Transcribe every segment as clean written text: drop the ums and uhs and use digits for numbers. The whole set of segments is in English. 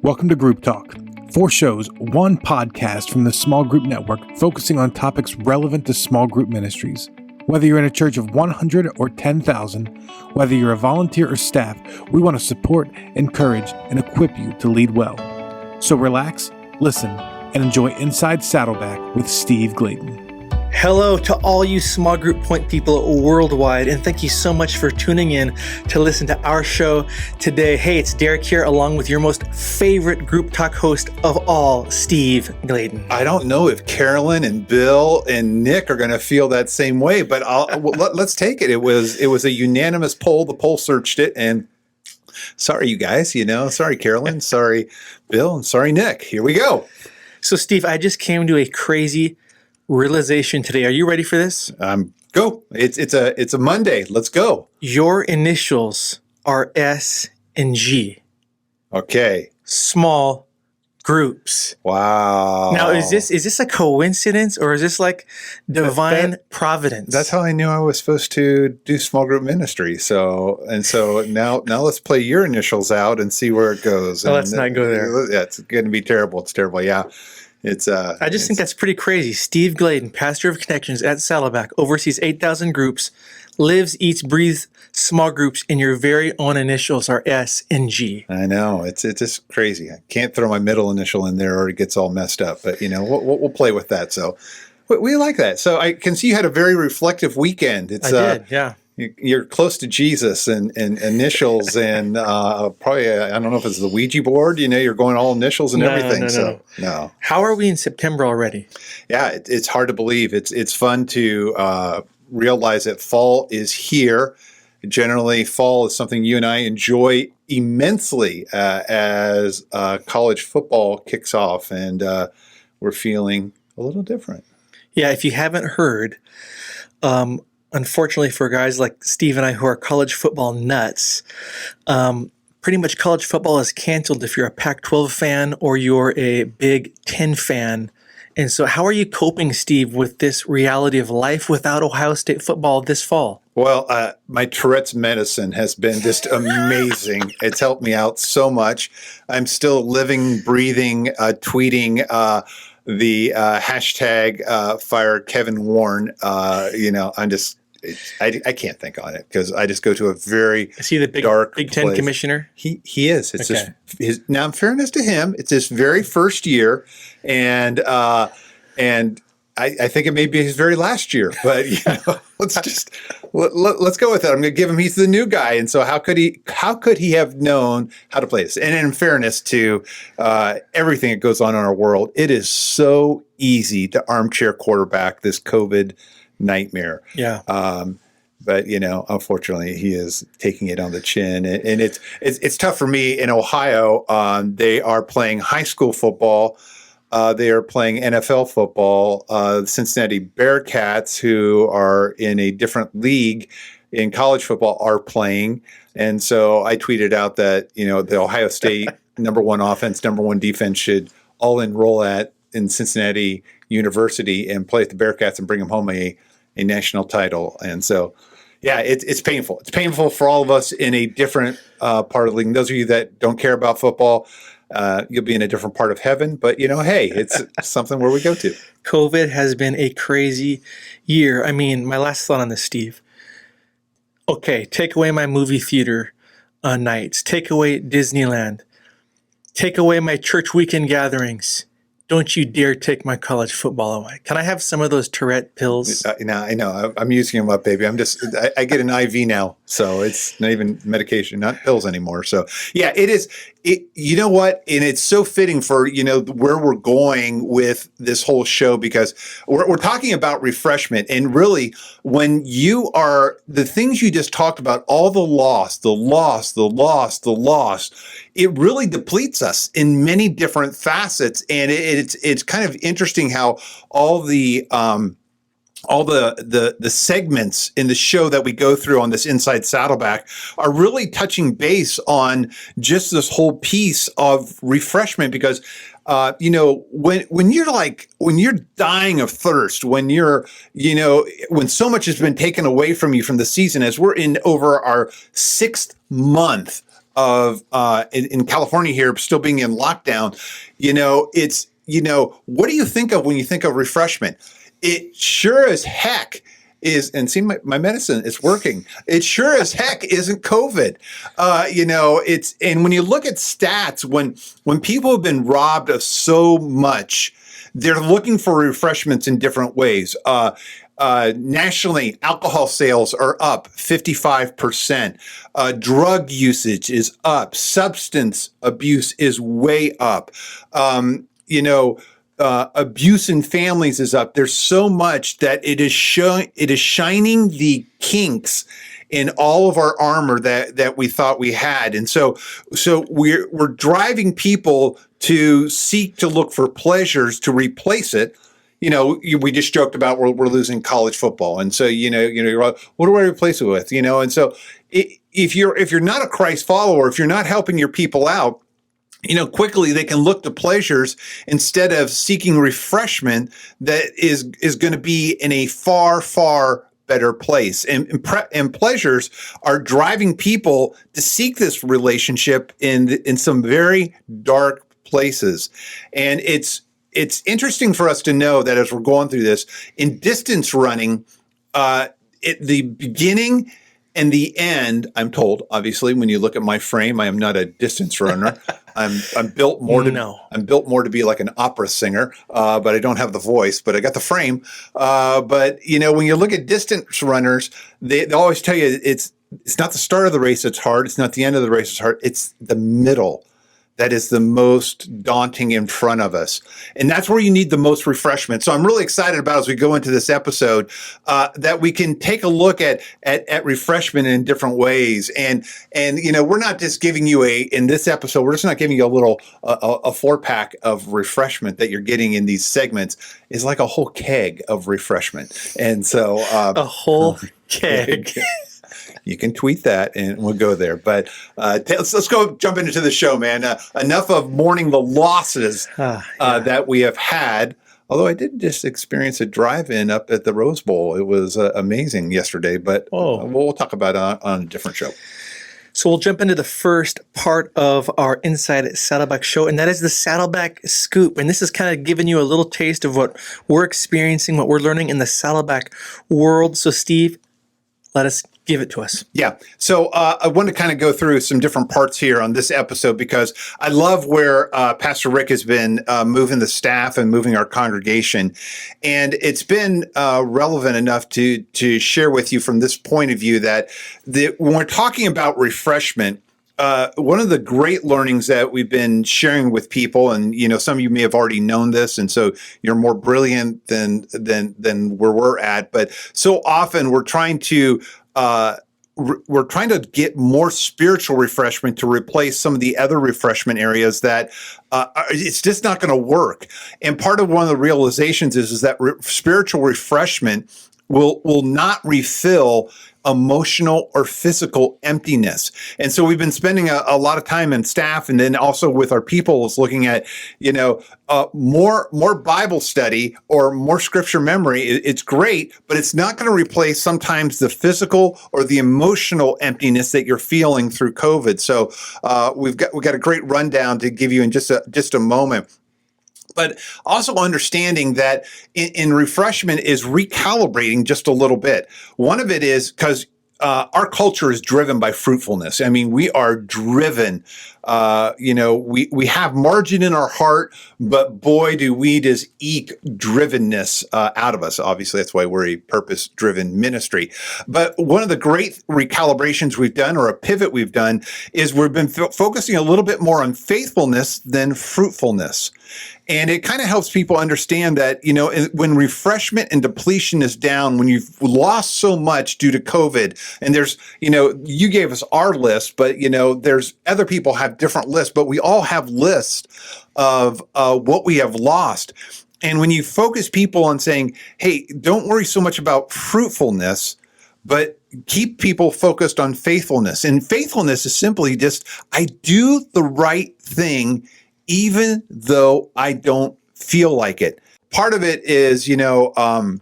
Welcome to Group Talk. 4 shows, 1 podcast from the Small Group Network focusing on topics relevant to small group ministries. Whether you're in a church of 100 or 10,000, whether you're a volunteer or staff, we want to support, encourage, and equip you to lead well. So relax, listen, and enjoy Inside Saddleback with Steve Gladen. Hello to all you small group point people worldwide, and thank you so much for tuning in to listen to our show today. Hey, it's Derek here, along with your most favorite group talk host of all, Steve Gladen. I don't know if Carolyn and Bill and Nick are going to feel that same way, but let's take it. It was a unanimous poll. The poll searched it, and sorry, you guys. Sorry, Carolyn. Sorry, Bill, and sorry, Nick. Here we go. So, Steve, I just came to a crazy realization today. Are you ready for this? Go. It's a Monday. Let's go. Your initials are S and G. Okay. Small groups. Wow. Now, is this a coincidence, or is this like divine providence? That's how I knew I was supposed to do small group ministry. So now let's play your initials out and see where it goes. Oh, let's not go there. Yeah, it's going to be terrible. It's terrible. Yeah. I just think that's pretty crazy. Steve Gladen, pastor of connections at Saddleback, oversees 8,000 groups, lives, eats, breathes small groups, and your very own initials are S and G. I know. It's just crazy. I can't throw my middle initial in there or it gets all messed up. But, we'll play with that. So we like that. So I can see you had a very reflective weekend. I did, yeah. You're close to Jesus and initials and probably, I don't know if it's the Ouija board, you're going all initials and everything. No. How are we in September already? Yeah, it's hard to believe. It's fun to realize that fall is here. Generally, fall is something you and I enjoy immensely as college football kicks off, and we're feeling a little different. Yeah, if you haven't heard, unfortunately for guys like Steve and I who are college football nuts, pretty much college football is canceled if you're a Pac-12 fan or you're a Big Ten fan. And so how are you coping, Steve, with this reality of life without Ohio State football this fall? Well, my Tourette's medicine has been just amazing. It's helped me out so much. I'm still living, breathing, tweeting the hashtag fire Kevin Warren. I'm just, I can't think on it because I just go to a very is he the dark Big Ten place. commissioner? He is. It's okay. Just now. In fairness to him, it's his very first year, and I think it may be his very last year. But let's go with it. I'm going to give him. He's the new guy, and so how could he have known how to play this? And in fairness to everything that goes on in our world, it is so easy to armchair quarterback this COVID nightmare. Yeah. But unfortunately, he is taking it on the chin, and it's tough for me in Ohio. They are playing high school football. They are playing NFL football. The Cincinnati Bearcats, who are in a different league in college football, are playing. And so I tweeted out that the Ohio State number 1 offense, number 1 defense should all enroll in Cincinnati University and play at the Bearcats and bring them home a national title. And so, yeah, it's painful. It's painful for all of us in a different part of the league. And those of you that don't care about football, you'll be in a different part of heaven. But, hey, it's something where we go to. COVID has been a crazy year. I mean, my last thought on this, Steve. Okay, take away my movie theater nights. Take away Disneyland. Take away my church weekend gatherings. Don't you dare take my college football away. Can I have some of those Tourette pills? I know. I'm using them up, baby. I get an IV now, so it's not even medication, not pills anymore. So, yeah, it is. You know what? And it's so fitting for, where we're going with this whole show, because we're talking about refreshment. And really, when you are the things you just talked about, all the loss, it really depletes us in many different facets. And it's kind of interesting how all the segments in the show that we go through on this Inside Saddleback are really touching base on just this whole piece of refreshment, because when you're dying of thirst, when so much has been taken away from you from the season, as we're in over our 6th month of in California here, still being in lockdown, it's, what do you think of when you think of refreshment? It sure as heck is, and see, my medicine is working. It sure as heck isn't COVID. And when you look at stats, when people have been robbed of so much, they're looking for refreshments in different ways. Nationally, alcohol sales are up 55%. Drug usage is up. Substance abuse is way up. Abuse in families is up. There's so much that it is shining the kinks in all of our armor that we thought we had. And so we're driving people to seek to look for pleasures to replace it. We just joked about we're losing college football. And so, you're like, what do I replace it with? And so if you're not a Christ follower, if you're not helping your people out, quickly they can look to pleasures instead of seeking refreshment that is going to be in a far, far better place. And pleasures are driving people to seek this relationship in some very dark places. And it's interesting for us to know that as we're going through this, in distance running, the beginning and the end, I'm told, obviously, when you look at my frame, I am not a distance runner. I'm built more to be like an opera singer, but I don't have the voice, but I got the frame. But when you look at distance runners, they always tell you it's not the start of the race that's hard. It's not the end of the race that's hard. It's the middle that is the most daunting in front of us. And that's where you need the most refreshment. So I'm really excited about, as we go into this episode, that we can take a look at refreshment in different ways. And we're not just giving you in this episode, we're just not giving you a 4-pack of refreshment that you're getting in these segments. It's like a whole keg of refreshment. And so a whole keg. You can tweet that and we'll go there. But let's go jump into the show, man. Enough of mourning the losses that we have had. Although I did just experience a drive-in up at the Rose Bowl. It was amazing yesterday, but we'll talk about it on a different show. So we'll jump into the first part of our Inside Saddleback show, and that is the Saddleback Scoop. And this is kind of giving you a little taste of what we're experiencing, what we're learning in the Saddleback world. So Steve, let us give it to us. Yeah. So I want to kind of go through some different parts here on this episode because I love where Pastor Rick has been moving the staff and moving our congregation. And it's been relevant enough to share with you from this point of view that when we're talking about refreshment, one of the great learnings that we've been sharing with people, and some of you may have already known this, and so you're more brilliant than where we're at. But so often we're trying to get more spiritual refreshment to replace some of the other refreshment areas that it's just not going to work. And part of one of the realizations is that spiritual refreshment will not refill emotional or physical emptiness. And so we've been spending a lot of time in staff and then also with our people is looking at, more Bible study or more scripture memory. It's great, but it's not going to replace sometimes the physical or the emotional emptiness that you're feeling through COVID. So we've got a great rundown to give you in just a moment. But also understanding that in refreshment is recalibrating just a little bit. One of it is because our culture is driven by fruitfulness. I mean, we are driven. We have margin in our heart, but boy, do we just eke drivenness out of us. Obviously, that's why we're a purpose-driven ministry. But one of the great recalibrations we've done, or a pivot we've done, is we've been focusing a little bit more on faithfulness than fruitfulness. And it kind of helps people understand that, when refreshment and depletion is down, when you've lost so much due to COVID, and there's, you gave us our list, but, there's other people have different lists, but we all have lists of what we have lost. And when you focus people on saying, hey, don't worry so much about fruitfulness, but keep people focused on faithfulness. And faithfulness is simply just, I do the right thing even though I don't feel like it. Part of it is, when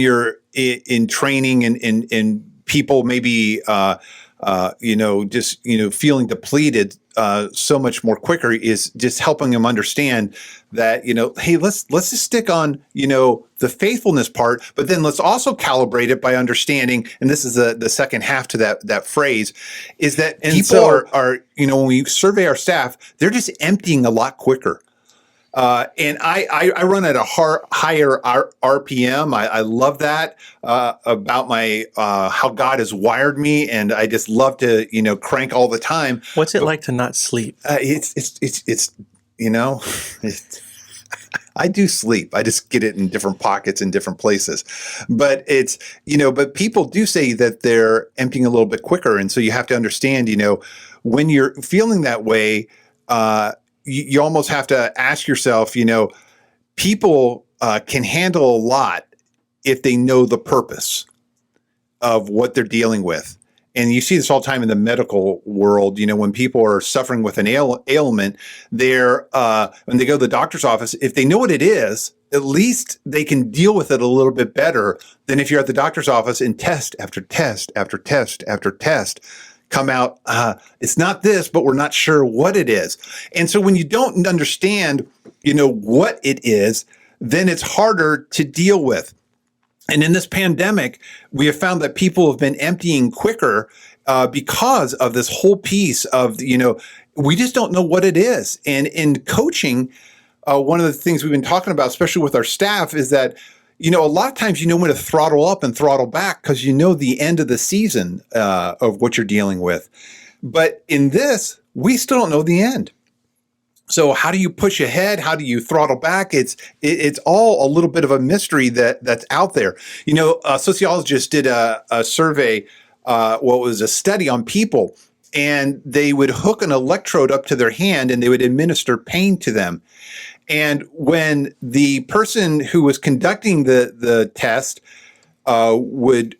you're in training and people maybe feeling depleted so much more quicker is just helping them understand that, hey, let's just stick on, the faithfulness part, but then let's also calibrate it by understanding, and this is the second half to that phrase, is that people are, when we survey our staff, they're just emptying a lot quicker. And I run at a higher RPM. I love that about my how God has wired me, and I just love to crank all the time. What's it like to not sleep? It's I do sleep. I just get it in different pockets in different places. But but people do say that they're emptying a little bit quicker, and so you have to understand, when you're feeling that way. You almost have to ask yourself, people can handle a lot if they know the purpose of what they're dealing with. And you see this all the time in the medical world, when people are suffering with an ailment, when they go to the doctor's office, if they know what it is, at least they can deal with it a little bit better than if you're at the doctor's office and test after test after test after test come out, it's not this, but we're not sure what it is. And so when you don't understand, what it is, then it's harder to deal with. And in this pandemic, we have found that people have been emptying quicker because of this whole piece of, we just don't know what it is. And in coaching, one of the things we've been talking about, especially with our staff, is that a lot of times when to throttle up and throttle back because the end of the season of what you're dealing with. But in this, we still don't know the end. So how do you push ahead? How do you throttle back? It's all a little bit of a mystery that's out there. A sociologist did a survey, was a study on people, and they would hook an electrode up to their hand and they would administer pain to them. And when the person who was conducting the test would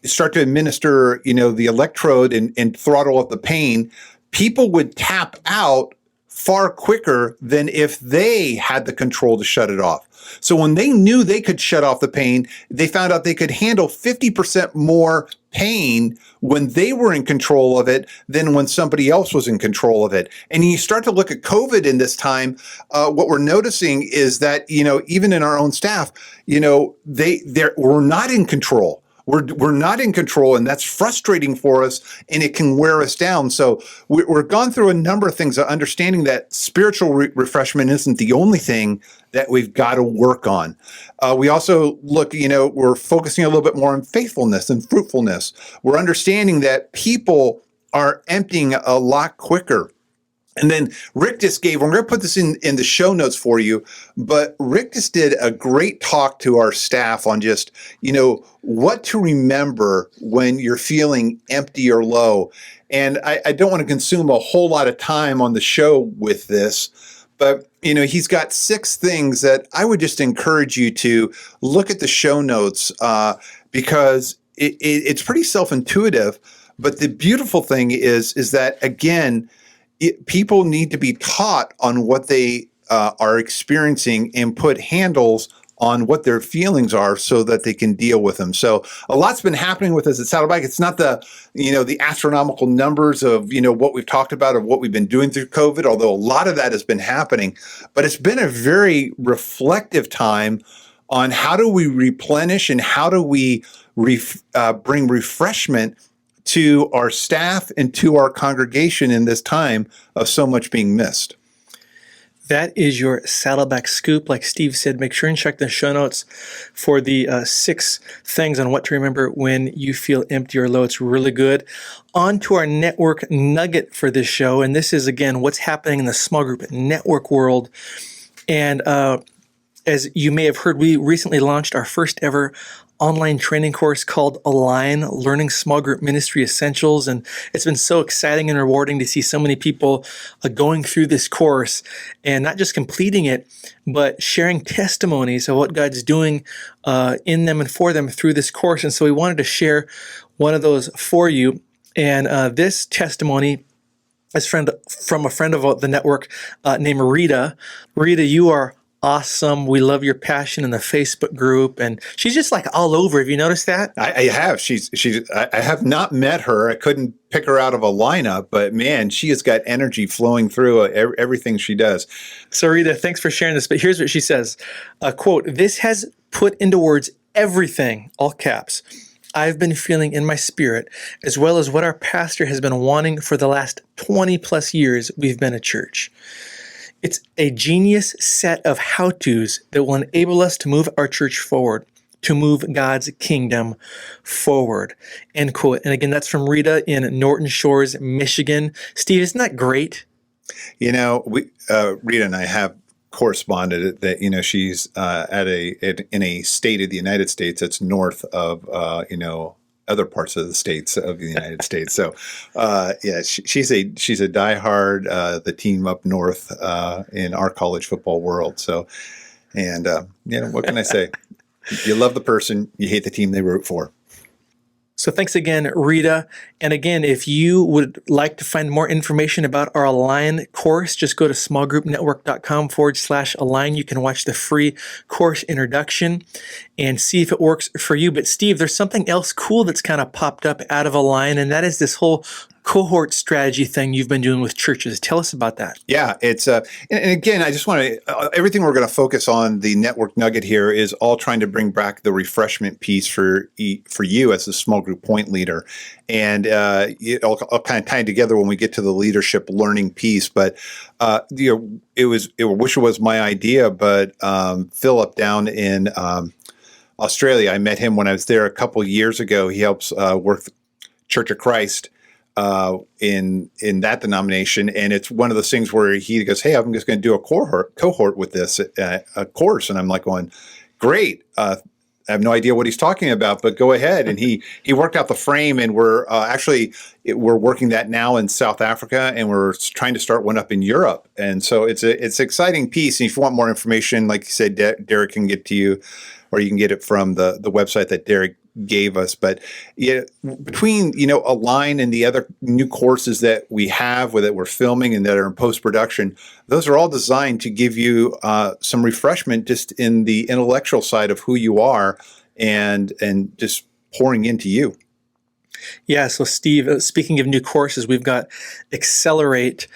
start to administer, the electrode and throttle up the pain, people would tap out far quicker than if they had the control to shut it off. So when they knew they could shut off the pain, they found out they could handle 50% more pain when they were in control of it than when somebody else was in control of it. And you start to look at COVID in this time, what we're noticing is that, even in our own staff, we're not in control. We're not in control, and that's frustrating for us, and it can wear us down. So we've gone through a number of things, understanding that spiritual refreshment isn't the only thing that we've got to work on. We also look, we're focusing a little bit more on faithfulness and fruitfulness. We're understanding that people are emptying a lot quicker. And then Rick just we're going to put this in the show notes for you, but Rick just did a great talk to our staff on just, what to remember when you're feeling empty or low. And I don't want to consume a whole lot of time on the show with this, but, he's got 6 things that I would just encourage you to look at the show notes because it's pretty self-intuitive. But the beautiful thing is that, again, people need to be taught on what they are experiencing and put handles on what their feelings are so that they can deal with them. So a lot's been happening with us at Saddleback. It's not the astronomical numbers of, what we've talked about, of what we've been doing through COVID, although a lot of that has been happening. But it's been a very reflective time on how do we replenish and how do we bring refreshment to our staff and to our congregation in this time of so much being missed. That is your Saddleback Scoop. Like Steve said, make sure and check the show notes for the 6 things on what to remember when you feel empty or low. It's really good. On to our network nugget for this show. And this is, again, what's happening in the small group network world. And as you may have heard, we recently launched our first ever online training course called Align, Learning Small Group Ministry Essentials. And it's been so exciting and rewarding to see so many people going through this course and not just completing it, but sharing testimonies of what God's doing in them and for them through this course. And so we wanted to share one of those for you. And this testimony is from a friend of the network named Rita. Rita, you are awesome. We love your passion in the Facebook group. And she's just like all over. Have you noticed that? I have. I have not met her. I couldn't pick her out of a lineup, but man, she has got energy flowing through everything she does. So Rita, thanks for sharing this. But here's what she says, quote, "This has put into words everything," all caps, "I've been feeling in my spirit, as well as what our pastor has been wanting for the last 20 plus years we've been a church. It's a genius set of how-tos that will enable us to move our church forward, to move God's kingdom forward," end quote. And again, that's from Rita in Norton Shores, Michigan. Steve, isn't that great? Rita and I have corresponded that, she's in a state of the United States that's north of, other parts of the states of the United States. So, she's a diehard, the team up north in our college football world. So, and, what can I say? You love the person, you hate the team they root for. So thanks again, Rita. And again, if you would like to find more information about our Align course, just go to smallgroupnetwork.com/align. You can watch the free course introduction and see if it works for you. But Steve, there's something else cool that's kind of popped up out of Align, and that is this whole cohort strategy thing you've been doing with churches. Tell us about that. Yeah, it's and again, I just want to everything we're going to focus on the network nugget here is all trying to bring back the refreshment piece for you as a small group point leader, and I'll kind of tie it together when we get to the leadership learning piece. But I wish it was my idea, but Philip down in Australia, I met him when I was there a couple years ago. He helps work Church of Christ in that denomination, and it's one of those things where he goes, "Hey, I'm just going to do a cohort with this a course," and I'm like going, "Great." I have no idea what he's talking about, but go ahead. And he worked out the frame, and we're working that now in South Africa, and we're trying to start one up in Europe. And so it's an exciting piece. And if you want more information, like you said, Derek can get to you, or you can get it from the website that Derek gave us. But between Align and the other new courses that we have that we're filming and that are in post-production, those are all designed to give you some refreshment just in the intellectual side of who you are and just pouring into you. Yeah, so Steve, speaking of new courses, we've got Accelerate.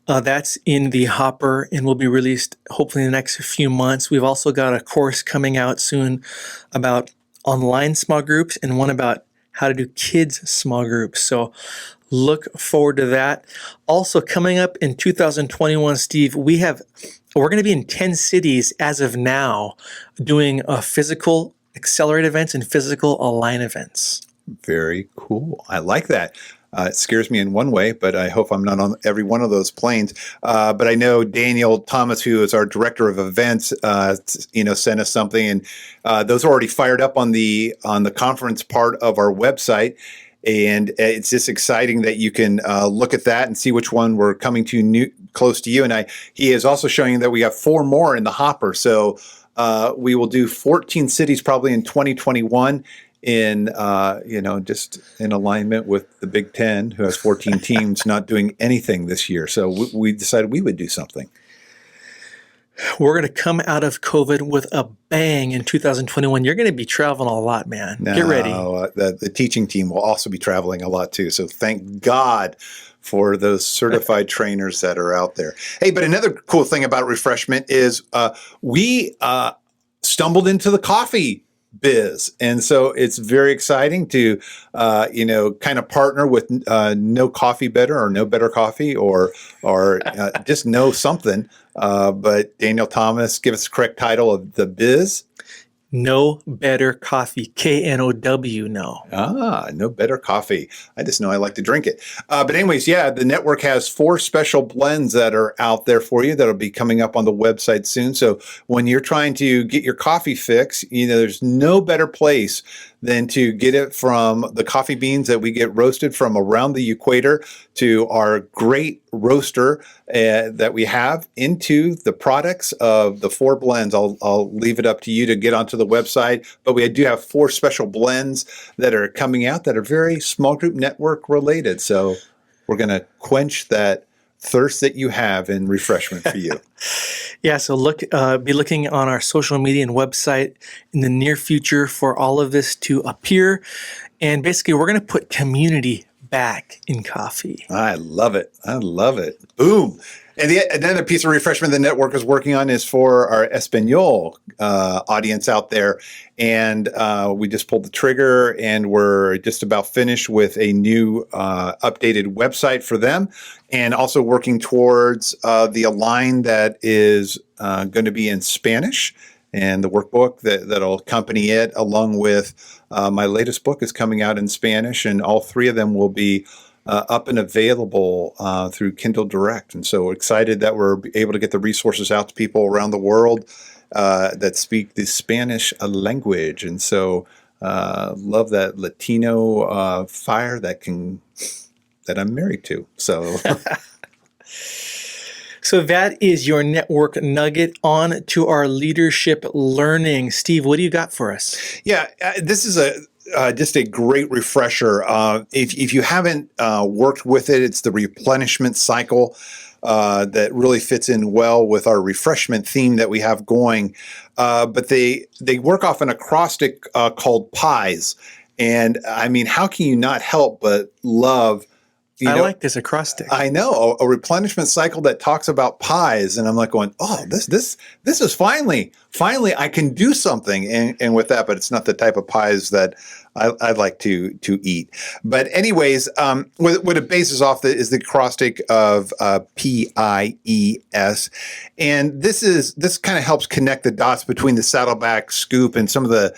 That's in the hopper and will be released hopefully in the next few months. We've also got a course coming out soon about online small groups and one about how to do kids small groups. So look forward to that. Also coming up in 2021, Steve, we're going to be in 10 cities as of now doing physical Accelerate events and physical Align events. Very cool. I like that. It scares me in one way, but I hope I'm not on every one of those planes. But I know Daniel Thomas, who is our director of events, sent us something, and those are already fired up on the conference part of our website. And it's just exciting that you can look at that and see which one we're coming to close to you. And he is also showing that we have 4 more in the hopper. So we will do 14 cities probably in 2021. In just in alignment with the Big Ten, who has 14 teams not doing anything this year. So we decided we would do something. We're going to come out of COVID with a bang in 2021. You're going to be traveling a lot, man. Get ready. The teaching team will also be traveling a lot too. So thank God for those certified trainers that are out there. Hey, but another cool thing about Refreshment is we stumbled into the coffee biz. And so it's very exciting to, kind of partner with No Coffee Better or No Better Coffee or just know something. But Daniel Thomas, give us the correct title of the biz. No Better Coffee, KNOW, no. No Better Coffee. I just know I like to drink it. But anyways, the network has 4 special blends that are out there for you that'll be coming up on the website soon. So when you're trying to get your coffee fix, there's no better place than to get it from the coffee beans that we get roasted from around the equator to our great roaster that we have into the products of the 4 blends. I'll leave it up to you to get onto the website, but we do have 4 special blends that are coming out that are very small group network related. So we're going to quench that thirst that you have in refreshment for you. Yeah, so be looking on our social media and website in the near future for all of this to appear. And basically, we're going to put community back in coffee. I love it. I love it. Boom. And another piece of refreshment the network is working on is for our Espanol audience out there. And we just pulled the trigger, and we're just about finished with a new updated website for them, and also working towards the Align that is going to be in Spanish, and the workbook that'll accompany it, along with my latest book is coming out in Spanish, and all three of them will be up and available through Kindle Direct. And so excited that we're able to get the resources out to people around the world that speak the Spanish language. And so love that Latino fire that I'm married to. So So that is your network nugget. On to our leadership learning. Steve, what do you got for us? Yeah, this is just a great refresher. If you haven't worked with it, it's the replenishment cycle that really fits in well with our refreshment theme that we have going. But they work off an acrostic called PIES. And I mean, how can you not help but love I like this acrostic. I know a replenishment cycle that talks about pies, and I'm like going, oh, this is finally I can do something, and with that, but it's not the type of pies that I like to eat. But anyways, what it bases off is the acrostic of PIES, and this kind of helps connect the dots between the Saddleback Scoop and some of the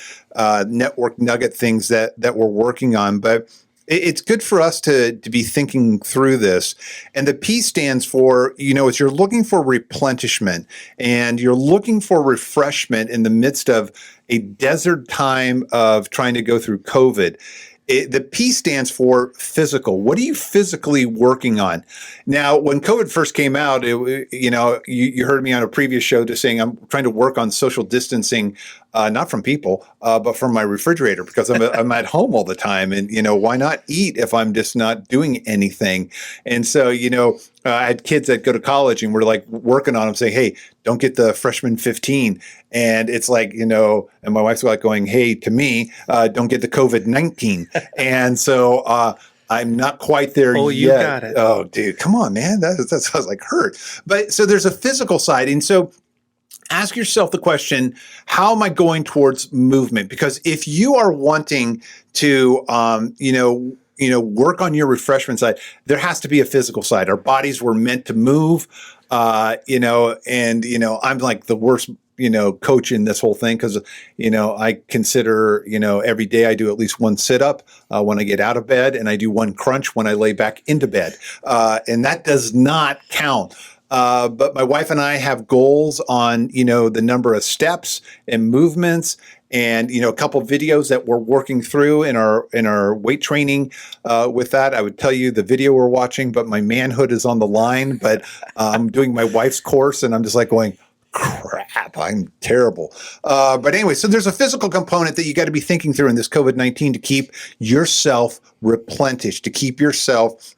network nugget things that we're working on, but it's good for us to be thinking through this. And the P stands for, as you're looking for replenishment and you're looking for refreshment in the midst of a desert time of trying to go through COVID. The P stands for physical. What are you physically working on? Now, when COVID first came out, you heard me on a previous show just saying I'm trying to work on social distancing, not from people, but from my refrigerator, because I'm at home all the time. And, why not eat if I'm just not doing anything? And so, I had kids that go to college and we're like working on them saying, hey, don't get the freshman 15. And it's like, and my wife's like going, hey, to me, don't get the COVID-19. And so I'm not quite there yet. Oh, you got it. Oh, dude, come on, man. That sounds like hurt. But so there's a physical side. And so ask yourself the question, how am I going towards movement? Because if you are wanting to, work on your refreshment side, there has to be a physical side. Our bodies were meant to move, I'm like the worst, coach in this whole thing because, I consider, every day I do at least one sit up when I get out of bed, and I do one crunch when I lay back into bed. And that does not count. But my wife and I have goals on, the number of steps and movements, and a couple of videos that we're working through in our weight training. With that, I would tell you the video we're watching, but my manhood is on the line. But I'm doing my wife's course, and I'm just like going, crap, I'm terrible. But anyway, so there's a physical component that you got to be thinking through in this COVID-19 to keep yourself replenished, to keep yourself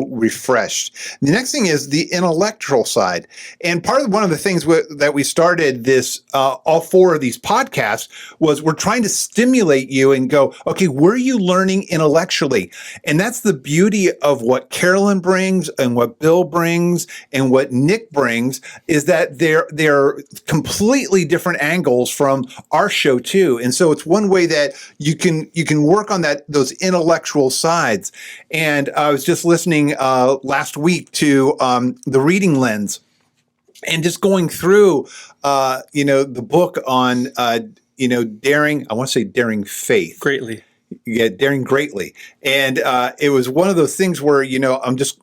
refreshed. The next thing is the intellectual side. And one of the things that we started this, all four of these podcasts was we're trying to stimulate you and go, okay, where are you learning intellectually? And that's the beauty of what Carolyn brings and what Bill brings and what Nick brings is that they're completely different angles from our show too. And so it's one way that you can work on those intellectual sides. And I was just listening last week to the Reading Lens, and just going through, the book on, daring. I want to say daring faith Greatly. Yeah, daring greatly. And it was one of those things where, I'm just,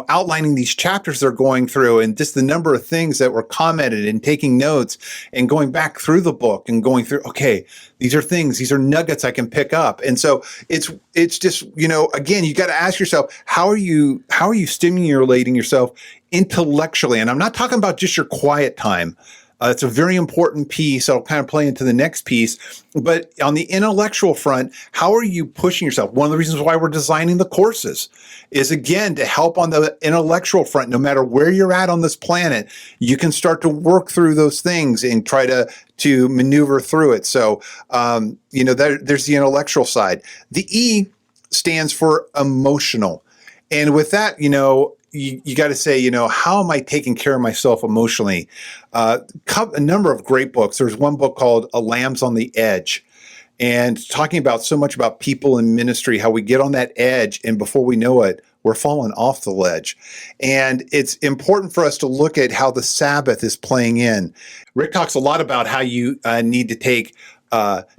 outlining these chapters they're going through, and just the number of things that were commented, and taking notes and going back through the book and going through, okay, these are nuggets I can pick up. And so it's just, again, you got to ask yourself, how are you stimulating yourself intellectually? And I'm not talking about just your quiet time. It's a very important piece. I'll kind of play into the next piece. But on the intellectual front, how are you pushing yourself? One of the reasons why we're designing the courses is, again, to help on the intellectual front. No matter where you're at on this planet, you can start to work through those things and try to maneuver through it. So, there's the intellectual side. The E stands for emotional. And with that, you got to say, how am I taking care of myself emotionally? A number of great books. There's one book called A Lamb's on the Edge, and talking about so much about people in ministry, how we get on that edge, and before we know it, we're falling off the ledge. And it's important for us to look at how the Sabbath is playing in. Rick talks a lot about how you need to take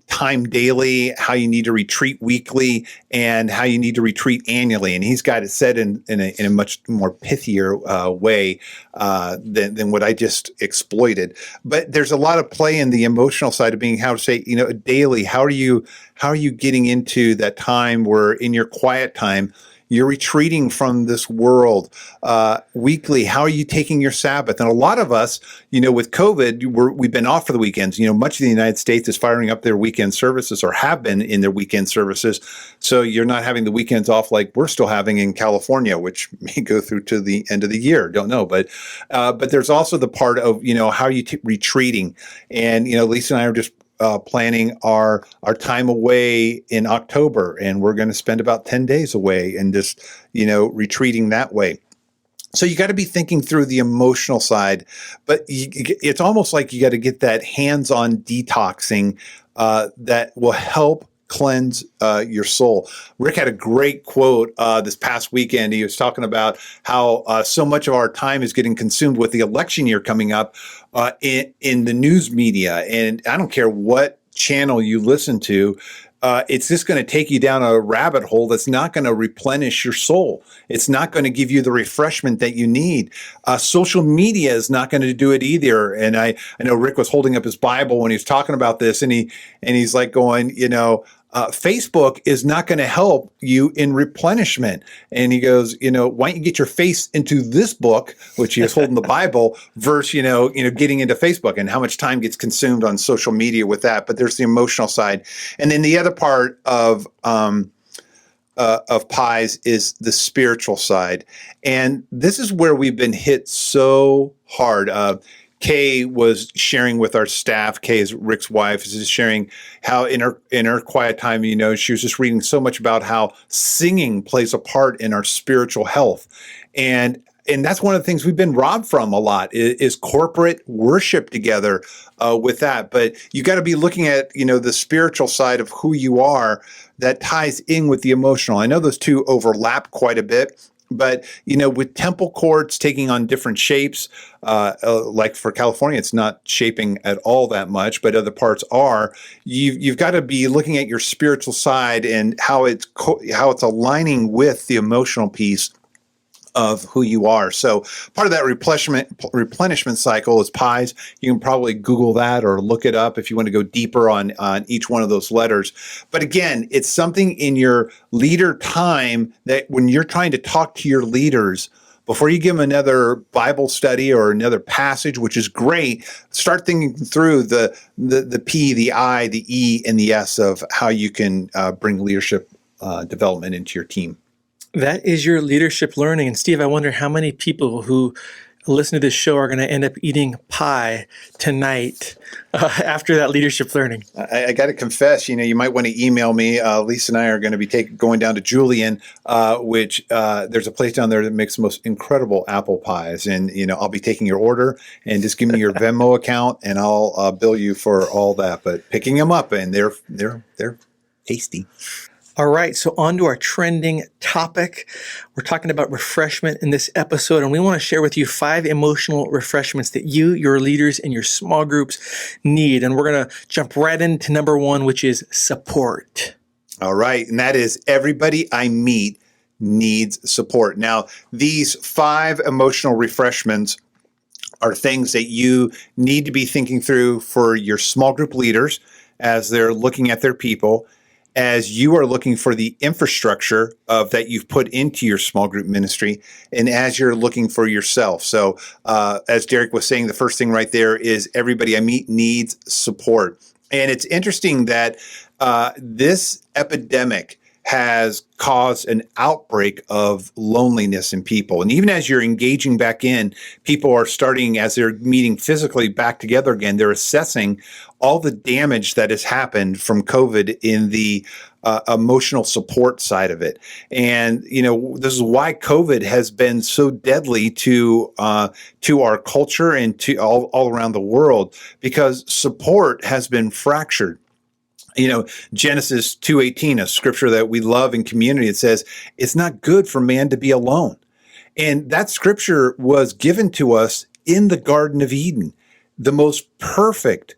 time daily, how you need to retreat weekly, and how you need to retreat annually. And he's got it said in a much more pithier way than what I just exploited. But there's a lot of play in the emotional side of being how to say, daily. How are you getting into that time where in your quiet time you're retreating from this world? Weekly, how are you taking your Sabbath? And a lot of us, with COVID, we've been off for the weekends. Much of the United States is firing up their weekend services, or have been in their weekend services. So you're not having the weekends off like we're still having in California, which may go through to the end of the year. Don't know. But there's also the part of, how are you retreating? And, Lisa and I are just planning our time away in October, and we're going to spend about 10 days away and just, retreating that way. So you got to be thinking through the emotional side, but it's almost like you got to get that hands-on detoxing that will help cleanse your soul. Rick had a great quote this past weekend. He was talking about how so much of our time is getting consumed with the election year coming up in the news media. And I don't care what channel you listen to, it's just going to take you down a rabbit hole that's not going to replenish your soul. It's not going to give you the refreshment that you need. Social media is not going to do it either. And I know Rick was holding up his Bible when he was talking about this, and he's like going, Facebook is not going to help you in replenishment. And he goes, why don't you get your face into this book, which he was holding the Bible, versus, getting into Facebook, and how much time gets consumed on social media with that. But there's the emotional side. And then the other part of pies is the spiritual side. And this is where we've been hit so hard. Kay was sharing with our staff. Kay is Rick's wife, is sharing how in her quiet time, she was just reading so much about how singing plays a part in our spiritual health. And that's one of the things we've been robbed from a lot is corporate worship together with that. But you got to be looking at, the spiritual side of who you are that ties in with the emotional. I know those two overlap quite a bit. But, with temple courts taking on different shapes, like for California, it's not shaping at all that much, but other parts are. You've got to be looking at your spiritual side and how it's aligning with the emotional piece of who you are. So part of that replenishment cycle is pies. You can probably Google that or look it up if you want to go deeper on each one of those letters. But again, it's something in your leader time that when you're trying to talk to your leaders, before you give them another Bible study or another passage, which is great, start thinking through the P, the I, the E, and the S of how you can bring leadership development into your team. That is your leadership learning. And Steve, I wonder how many people who listen to this show are going to end up eating pie tonight after that leadership learning. I got to confess, you might want to email me. Lisa and I are going to be going down to Julian, which there's a place down there that makes the most incredible apple pies. And, I'll be taking your order, and just give me your Venmo account and I'll bill you for all that. But picking them up, and they're tasty. All right, so on to our trending topic. We're talking about refreshment in this episode, and we want to share with you 5 emotional refreshments that you, your leaders, and your small groups need. And we're going to jump right into number 1, which is support. All right, and that is everybody I meet needs support. Now, these 5 emotional refreshments are things that you need to be thinking through for your small group leaders as they're looking at their people. as you are looking for the infrastructure of that you've put into your small group ministry, and as you're looking for yourself. So as Derek was saying, the first thing right there is everybody I meet needs support. And it's interesting that this epidemic has caused an outbreak of loneliness in people. And even as you're engaging back in, people are starting, as they're meeting physically back together again, they're assessing all the damage that has happened from COVID in the emotional support side of it. And, this is why COVID has been so deadly to our culture and to all around the world, because support has been fractured. Genesis 2:18, a scripture that we love in community, it says, it's not good for man to be alone. And that scripture was given to us in the Garden of Eden, the most perfect,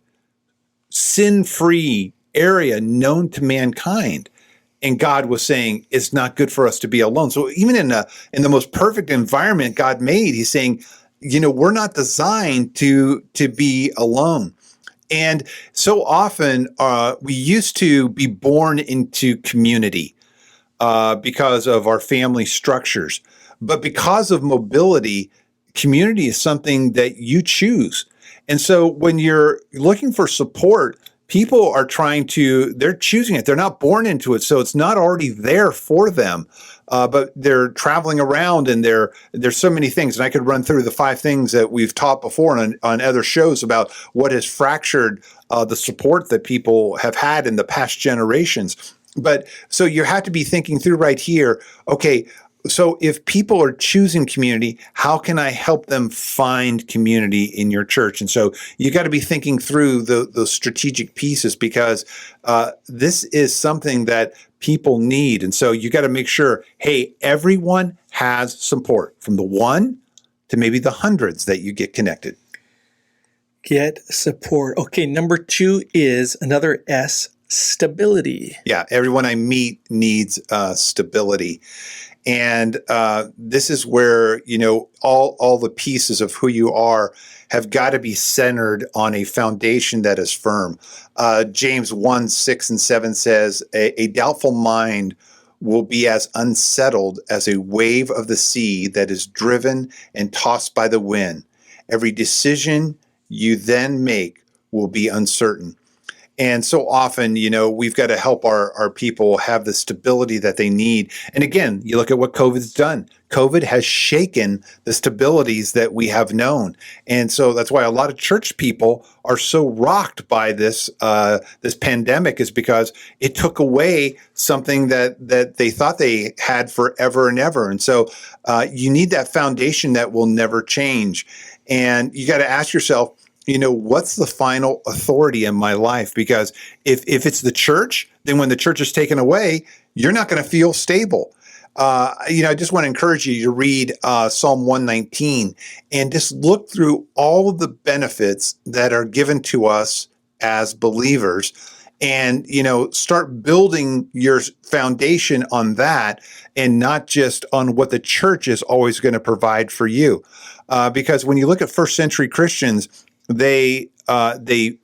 sin-free area known to mankind. And God was saying, it's not good for us to be alone. So even in the most perfect environment God made, he's saying, we're not designed to be alone. And so often we used to be born into community because of our family structures. But because of mobility, community is something that you choose. And so when you're looking for support, people are they're choosing it. They're not born into it. So it's not already there for them. But they're traveling around, and there's so many things. And I could run through the 5 things that we've taught before on other shows about what has fractured the support that people have had in the past generations. But so you have to be thinking through right here, okay, so if people are choosing community, how can I help them find community in your church? And so you got to be thinking through those strategic pieces, because this is something that people need. And so you got to make sure, hey, everyone has support, from the 1 to maybe the hundreds that you get connected. Get support. Okay, number 2 is another S, stability. Yeah, everyone I meet needs stability. And this is where, all the pieces of who you are have got to be centered on a foundation that is firm. James 1:6-7 says, a doubtful mind will be as unsettled as a wave of the sea that is driven and tossed by the wind. Every decision you then make will be uncertain. And so often, we've got to help our people have the stability that they need. And again, you look at what COVID's done. COVID has shaken the stabilities that we have known. And so that's why a lot of church people are so rocked by this pandemic, is because it took away something that they thought they had forever and ever. And so you need that foundation that will never change. And you got to ask yourself, what's the final authority in my life? Because if it's the church, then when the church is taken away, you're not going to feel stable. I just want to encourage you to read Psalm 119 and just look through all the benefits that are given to us as believers, and start building your foundation on that, and not just on what the church is always going to provide for you. Because when you look at first century Christians, they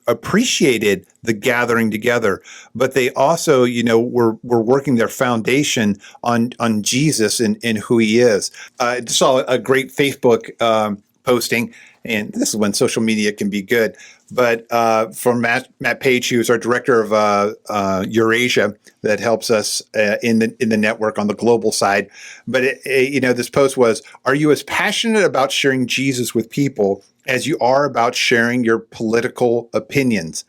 appreciated the gathering together, but they also, were working their foundation on Jesus and who he is. I just saw a great Facebook posting, and this is when social media can be good. But from Matt Page, who is our director of Eurasia, that helps us in the network on the global side. But this post was: are you as passionate about sharing Jesus with people as you are about sharing your political opinions?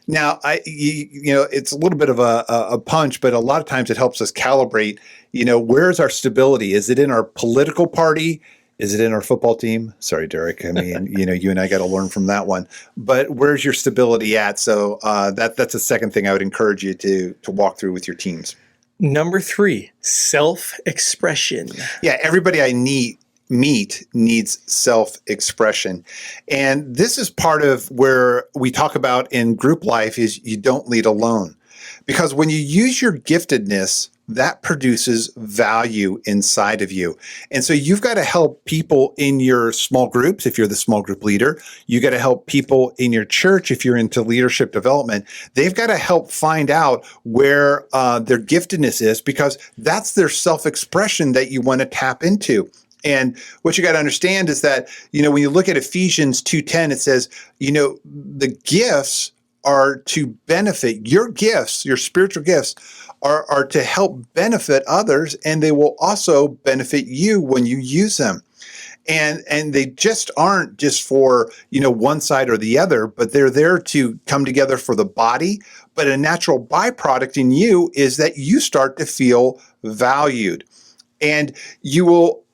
Now, it's a little bit of a punch, but a lot of times it helps us calibrate, where's our stability? Is it in our political party? Is it in our football team? Sorry, Derek. I mean, you and I got to learn from that one. But where's your stability at? So that's the second thing I would encourage you to walk through with your teams. Number 3, self-expression. Yeah, everybody I meet needs self-expression. And this is part of where we talk about in group life is you don't lead alone. Because when you use your giftedness that produces value inside of you. And so you've got to help people in your small groups if you're the small group leader. You got to help people in your church if you're into leadership development. They've got to help find out where their giftedness is, because that's their self-expression that you want to tap into. And what you got to understand is that, when you look at Ephesians 2:10, it says, the gifts are to benefit. Your gifts, your spiritual gifts, are to help benefit others, and they will also benefit you when you use them. And they just aren't just for, one side or the other, but they're there to come together for the body. But a natural byproduct in you is that you start to feel valued. And you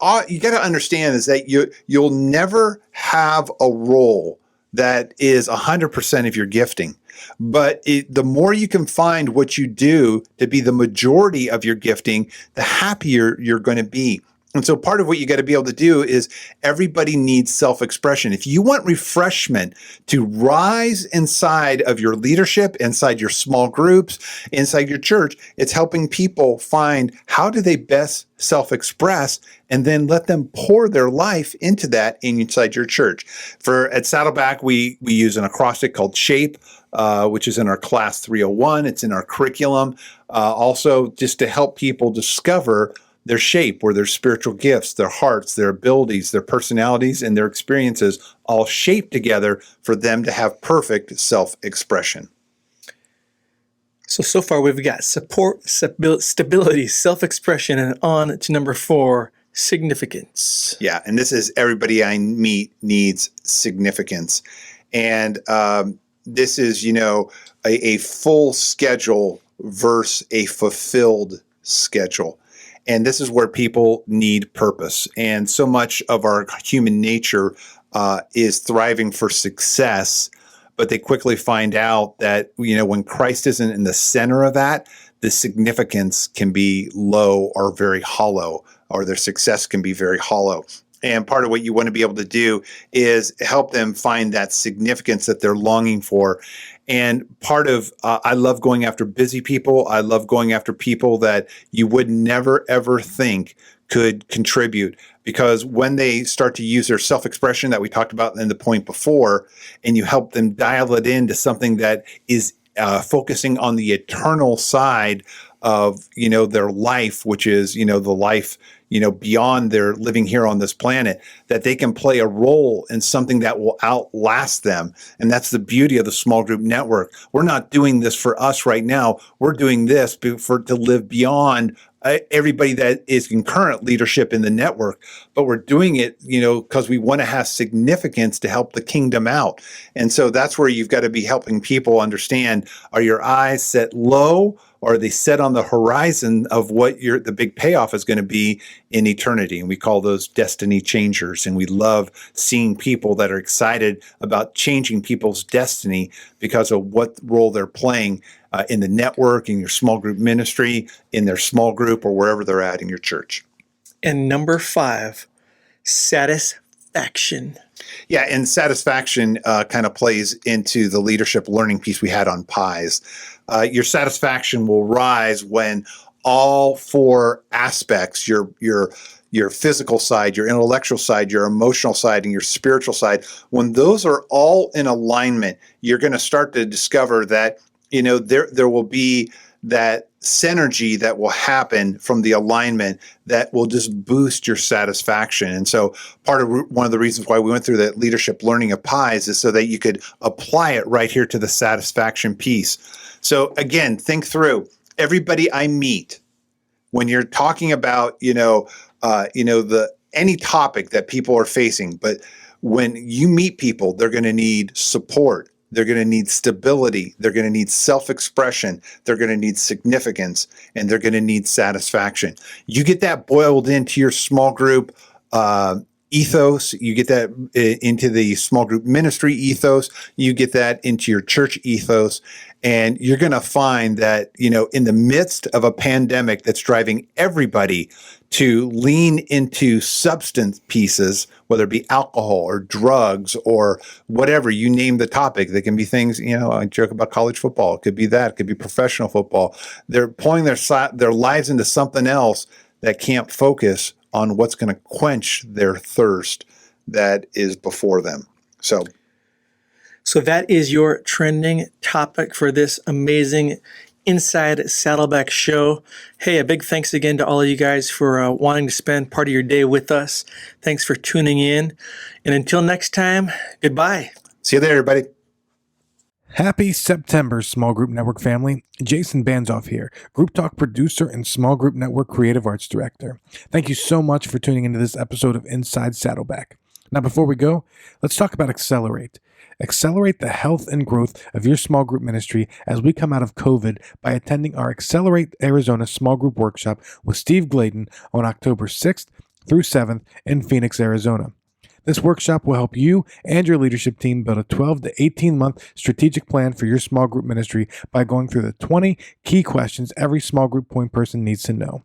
got to understand is that you'll never have a role that is 100% of your gifting. But the more you can find what you do to be the majority of your gifting, the happier you're going to be. And so part of what you got to be able to do is everybody needs self-expression. If you want refreshment to rise inside of your leadership, inside your small groups, inside your church, it's helping people find how do they best self-express, and then let them pour their life into that inside your church. At Saddleback, we use an acrostic called SHAPE, which is in our class 301. It's in our curriculum. Also, just to help people discover their shape, or their spiritual gifts, their hearts, their abilities, their personalities, and their experiences all shaped together for them to have perfect self-expression. So far we've got support, stability, self-expression, and on to number 4, significance. Yeah, and this is everybody I meet needs significance. And this is, a full schedule versus a fulfilled schedule. And this is where people need purpose. And so much of our human nature is thriving for success, but they quickly find out that, when Christ isn't in the center of that, the significance can be low or very hollow, or their success can be very hollow. And part of what you want to be able to do is help them find that significance that they're longing for. And part of, I love going after busy people. I love going after people that you would never, ever think could contribute. Because when they start to use their self-expression that we talked about in the point before, and you help them dial it into something that is focusing on the eternal side of, their life, which is, the life, beyond their living here on this planet, that they can play a role in something that will outlast them. And that's the beauty of the small group network. We're not doing this for us right now. We're doing this to live beyond everybody that is in current leadership in the network, but we're doing it, because we want to have significance to help the kingdom out. And so that's where you've got to be helping people understand, are your eyes set low, or are they set on the horizon of what the big payoff is going to be in eternity? And we call those destiny changers. And we love seeing people that are excited about changing people's destiny because of what role they're playing in the network, in your small group ministry, in their small group, or wherever they're at in your church. And number 5, satisfaction. Yeah, and satisfaction kind of plays into the leadership learning piece we had on pies. Your satisfaction will rise when all 4 aspects, your physical side, your intellectual side, your emotional side, and your spiritual side, when those are all in alignment, you're going to start to discover that, there will be that synergy that will happen from the alignment that will just boost your satisfaction. And so one of the reasons why we went through that leadership learning of pies is so that you could apply it right here to the satisfaction piece. So again, think through everybody I meet when you're talking about, any topic that people are facing, but when you meet people, they're going to need support. They're going to need stability. They're going to need self-expression. They're going to need significance, and they're going to need satisfaction. You get that boiled into your small group, ethos, you get that into the small group ministry ethos, you get that into your church ethos, and you're going to find that, in the midst of a pandemic that's driving everybody to lean into substance pieces, whether it be alcohol or drugs or whatever, you name the topic. They can be things, I joke about college football. It could be that. It could be professional football. They're pouring their lives into something else that can't focus on what's going to quench their thirst that is before them. So that is your trending topic for this amazing Inside Saddleback show. Hey, a big thanks again to all of you guys for wanting to spend part of your day with us. Thanks for tuning in. And until next time, goodbye. See you there, everybody. Happy September, Small Group Network family. Jason Banzoff here, Group Talk producer and Small Group Network creative arts director. Thank you so much for tuning into this episode of Inside Saddleback. Now, before we go, let's talk about Accelerate. Accelerate the health and growth of your small group ministry as we come out of COVID by attending our Accelerate Arizona Small Group Workshop with Steve Gladen on October 6th through 7th in Phoenix, Arizona. This workshop will help you and your leadership team build a 12 to 18-month strategic plan for your small group ministry by going through the 20 key questions every small group point person needs to know.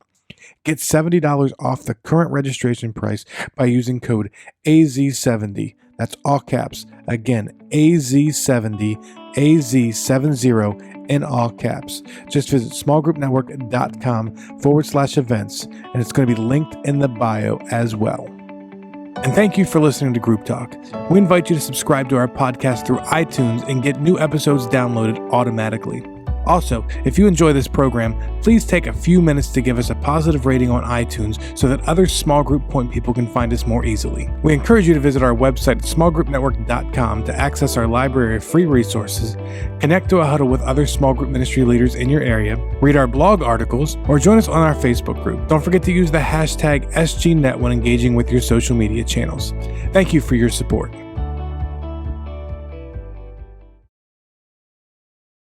Get $70 off the current registration price by using code AZ70. That's all caps. Again, AZ70, AZ70 in all caps. Just visit smallgroupnetwork.com/events, and it's going to be linked in the bio as well. And thank you for listening to Group Talk. We invite you to subscribe to our podcast through iTunes and get new episodes downloaded automatically. Also, if you enjoy this program, please take a few minutes to give us a positive rating on iTunes so that other small group point people can find us more easily. We encourage you to visit our website at smallgroupnetwork.com to access our library of free resources, connect to a huddle with other small group ministry leaders in your area, read our blog articles, or join us on our Facebook group. Don't forget to use the hashtag SGNet when engaging with your social media channels. Thank you for your support.